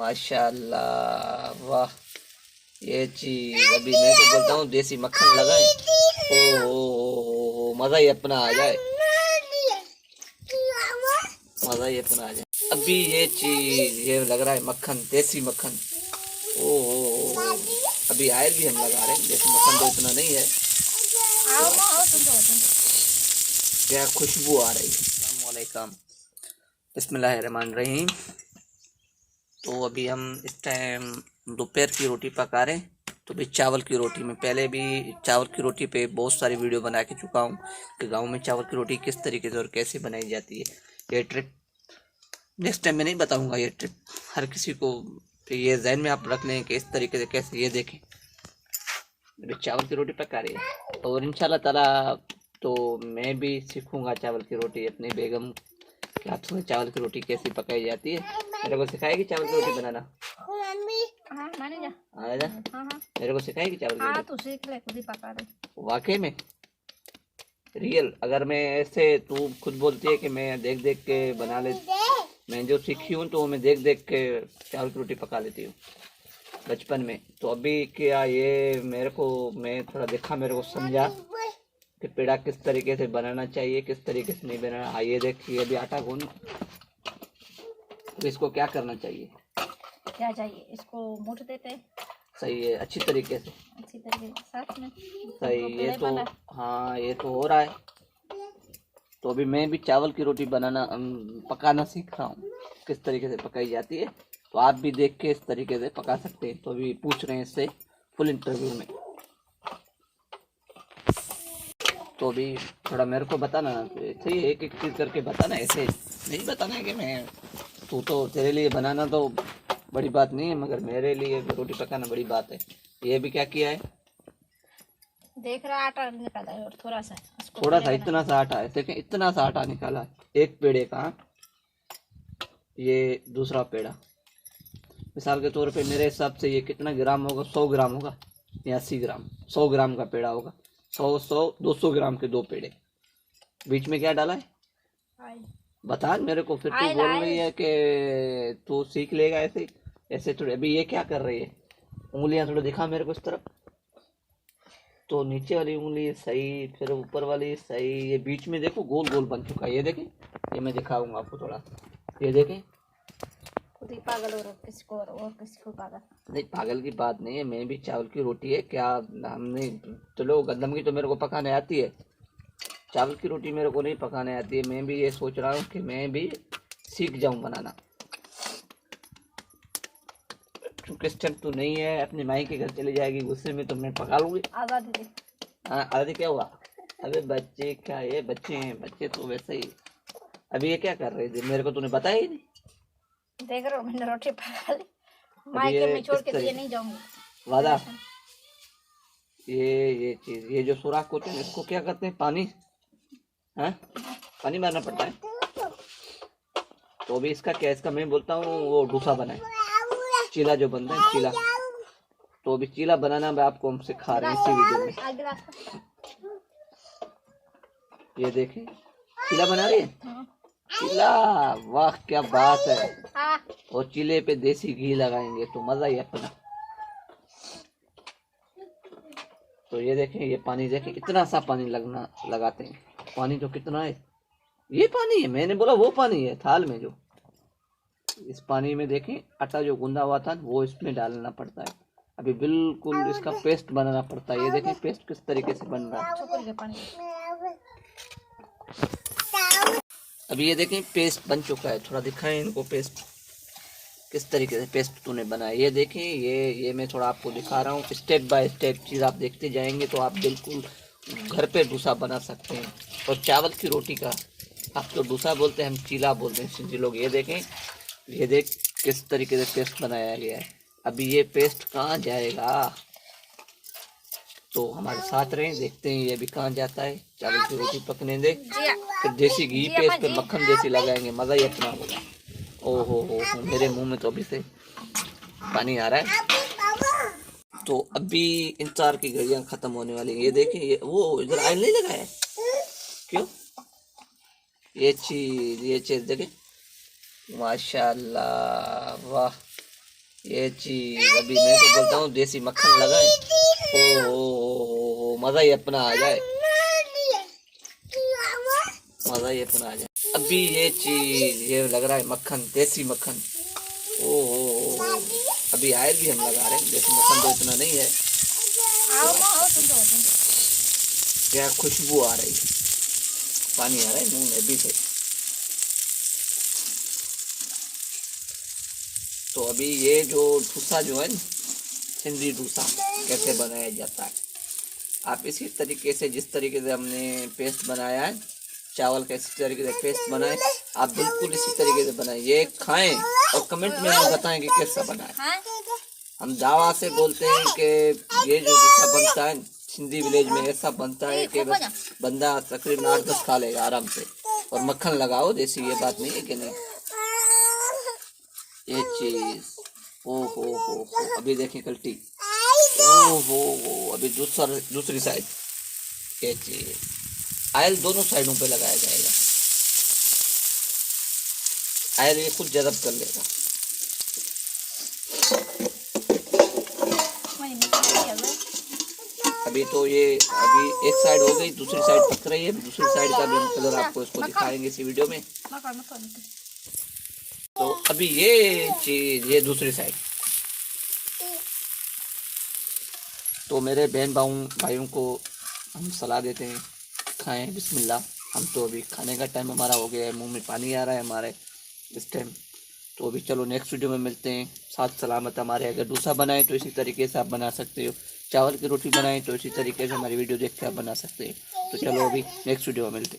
माशाल्लाह, वाह। ये चीज अभी मैं तो बोलता हूँ देसी मक्खन लगाए। ओ मजा ही अपना आ जाए, मजा ही अपना आ जाए। अभी ये चीज ये लग रहा है मक्खन, देसी मक्खन। ओ अभी आयल भी हम लगा रहे हैं, देसी मक्खन तो इतना नहीं है। क्या खुशबू आ रही है। अस्सलाम वालेकुम, बिस्मिल्लाहिर्रहमानिर्रहीम। तो अभी हम इस टाइम दोपहर की रोटी पका रहे हैं। तो भी चावल की रोटी में पहले भी चावल की रोटी पे बहुत सारी वीडियो बना के चुका हूँ कि गांव में चावल की रोटी किस तरीके से और कैसे बनाई जाती है। ये ट्रिक नेक्स्ट टाइम मैं नहीं बताऊंगा। ये ट्रिक हर किसी को ये जहन में आप रख लें कि इस तरीके से कैसे। ये देखें अभी चावल की रोटी पका रही है और इंशाल्लाह ताला तो मैं भी सीखूंगा चावल की रोटी अपनी बेगम के हाथों से। चावल की रोटी कैसी पकाई जाती है मेरे को सिखाएगी चावल की रोटी बनाना। मेरे को सिखाएगी चावल की रोटी। तो सीख ले, खुद ही पका दे। वाकई में रियल। अगर मैं ऐसे तू खुद बोलती है कि मैं देख देख के बना ले, मैं जो सीखी हूँ तो मैं देख देख के चावल की रोटी पका लेती हूँ बचपन में। तो अभी क्या ये मेरे को मैं थोड़ा देखा, मेरे को समझा कि पेड़ा किस तरीके से बनाना चाहिए, किस तरीके से नहीं बनाना। ये देखिए अभी आटा गूंद, तो इसको क्या करना चाहिए? क्या चाहिए? इसको मूठ देते। सही है, अच्छी तरीके से, अच्छी तरीके से साथ में सही। ये तो हाँ ये तो हो रहा है। तो अभी मैं भी चावल की रोटी बनाना पकाना सीख रहा हूँ किस तरीके से पकाई जाती है। तो आप भी देख के इस तरीके से पका सकते हैं। तो अभी पूछ रहे हैं इससे फुल इंटरव्यू में। तो अभी थोड़ा मेरे को बताना, ऐसे ही एक एक चीज़ करके बताना, ऐसे नहीं बताना है कि मैं तू तो तेरे लिए बनाना तो बड़ी बात नहीं है, मगर मेरे लिए रोटी पकाना बड़ी बात है। ये भी क्या किया है, देख रहा आटा निकाला है और थोड़ा सा इतना सा आटा है। देखें इतना सा आटा निकाला है एक पेड़े का। ये दूसरा पेड़ा मिसाल के तौर पे मेरे हिसाब से ये कितना ग्राम होगा, 100 ग्राम होगा या 80 ग्राम। 100 ग्राम का पेड़ा होगा। 200 ग्राम के दो पेड़े। बीच में क्या डाला है बता मेरे को। फिर तू बोल रही है कि तू सीख लेगा ऐसे ऐसे थोड़े। अभी ये क्या कर रही है, उंगलियां थोड़ा दिखा मेरे को इस तरफ। तो नीचे वाली उंगली सही, फिर ऊपर वाली सही। ये बीच में देखो गोल गोल बन चुका है। ये देखें, ये मैं दिखाऊंगा आपको थोड़ा। ये देखें, खुद ही पागल और किसी को पागल नहीं पागल की बात नहीं है। मैं भी चावल की रोटी है क्या हमने, चलो गंदम की तो मेरे को पकाने आती है, चावल की रोटी मेरे को नहीं पकाने आती है। मैं भी ये सोच रहा हूँ कि मैं भी सीख जाऊं बनाना। क्योंकि इस टाइम तो नहीं है, अपनी माई के घर चली जाएगी, गुस्से में तो मैं पका लूंगी। आजादी दे। हाँ आदि क्या हुआ? अबे बच्चे क्या, ये बच्चे हैं, बच्चे तो वैसे ही। अभी ये क्या कर रहे थे मेरे को तूने बताया ही नहीं। देख रहा हूँ मैंने रोटी पका ली, मायके में छोड़ के तुझे नहीं जाऊंगी। वादा। ये चीज, ये जो सुराख होते हैं इसको क्या करते हैं, पानी है, पानी मारना पड़ता है। तो अभी इसका क्या, इसका मैं बोलता हूँ वो डोसा बनाए, चीला जो बनता है चीला। तो अभी चीला बनाना मैं आपको हम सिखा रहे हैं इसी वीडियो में। ये देखें चीला बना रही है। चीला, वाह क्या बात है। और चीले पे देसी घी लगाएंगे तो मजा ही अपना। तो ये देखें, ये पानी देखें, इतना सा पानी लगना लगाते हैं। पानी तो कितना है, ये पानी है, मैंने बोला वो पानी है थाल में जो। इस पानी में देखें आटा जो गूंदा हुआ था वो इसमें डालना पड़ता है। अभी बिल्कुल इसका पेस्ट बनाना पड़ता है। ये देखें पेस्ट किस तरीके से बन रहा है। अभी ये देखें पेस्ट बन चुका है। थोड़ा दिखाएं इनको पेस्ट किस तरीके से पेस्ट तूने बनाया। ये देखें, ये मैं थोड़ा आपको दिखा रहा हूँ स्टेप बाय स्टेप चीज़। आप देखते जाएंगे तो आप बिल्कुल घर पे डोसा बना सकते हैं। और चावल की रोटी का आप तो डोसा बोलते हैं, हम चीला बोलते हैं सिंधी लोग। ये देखें, ये देख किस तरीके से पेस्ट बनाया गया है। अभी ये पेस्ट कहाँ जाएगा, तो हमारे साथ रहें, देखते हैं ये अभी कहाँ जाता है। चावल की रोटी पकने दे, फिर देसी घी पे इस पे मक्खन देसी लगाएंगे, मज़ा ही अपना होगा। ओहो हो, मेरे मुंह में तो अभी से पानी आ रहा है। तो अभी इंतजार की घड़ियां खत्म होने वाली हैं। ये देखें, ये वो इधर आयल नहीं लगा है क्यों? ये चीज देखें, माशाल्लाह, वाह। ये चीज अभी मैं तो बोलता हूँ देसी मक्खन लगाए, ओ मजा ही अपना आ जाए, मजा ही अपना आ जाए। अभी ये चीज ये लग रहा है मक्खन, देसी मक्खन, ओ अभी आयल भी हम लगा रहे हैं, देसी मक्खन तो इतना नहीं है। क्या खुशबू आ रही, पानी आ रहा है मुंह में भी से। तो अभी ये जो डोसा जो है ना, सिंधी डोसा कैसे बनाया जाता है, आप इसी तरीके से जिस तरीके से हमने पेस्ट बनाया है चावल का, इसी तरीके से पेस्ट बनाए, आप बिल्कुल इसी तरीके से बनाए, ये खाएं और कमेंट में हमें बताएं कि कैसा बना है। हम दावा से बोलते हैं कि ये जो डोसा बनता है सिंधी विलेज में ऐसा बनता है कि बस बंदा तकरीबन 8-10 खा लेगा आराम से, और मक्खन लगाओ देसी, ये बात नहीं है कि नहीं। ये चीज ओ हो अभी देखें कल्टी, ओ हो अभी दूसरी साइड, ये चीज आयल दोनों साइडों पे लगाया जाएगा, आयल ये खुद जज़ब कर लेगा। अभी तो ये अभी एक साइड हो गई, दूसरी साइड पक रही है, दूसरी साइड का भी हम कलर आपको इसको दिखाएंगे इसी वीडियो में। तो अभी ये चीज ये दूसरी साइड, तो मेरे बहन भाइयों को हम सलाह देते हैं खाएं बिस्मिल्लाह। हम तो अभी खाने का टाइम हमारा हो गया है, मुंह में पानी आ रहा है हमारे इस टाइम। तो अभी चलो नेक्स्ट वीडियो में मिलते हैं, साथ सलामत हमारे। अगर डोसा बनाए तो इसी तरीके से आप बना सकते हो, चावल की रोटी बनाए तो इसी तरीके से हमारी वीडियो देख के आप बना सकते हैं। तो चलो अभी नेक्स्ट वीडियो में मिलते हैं।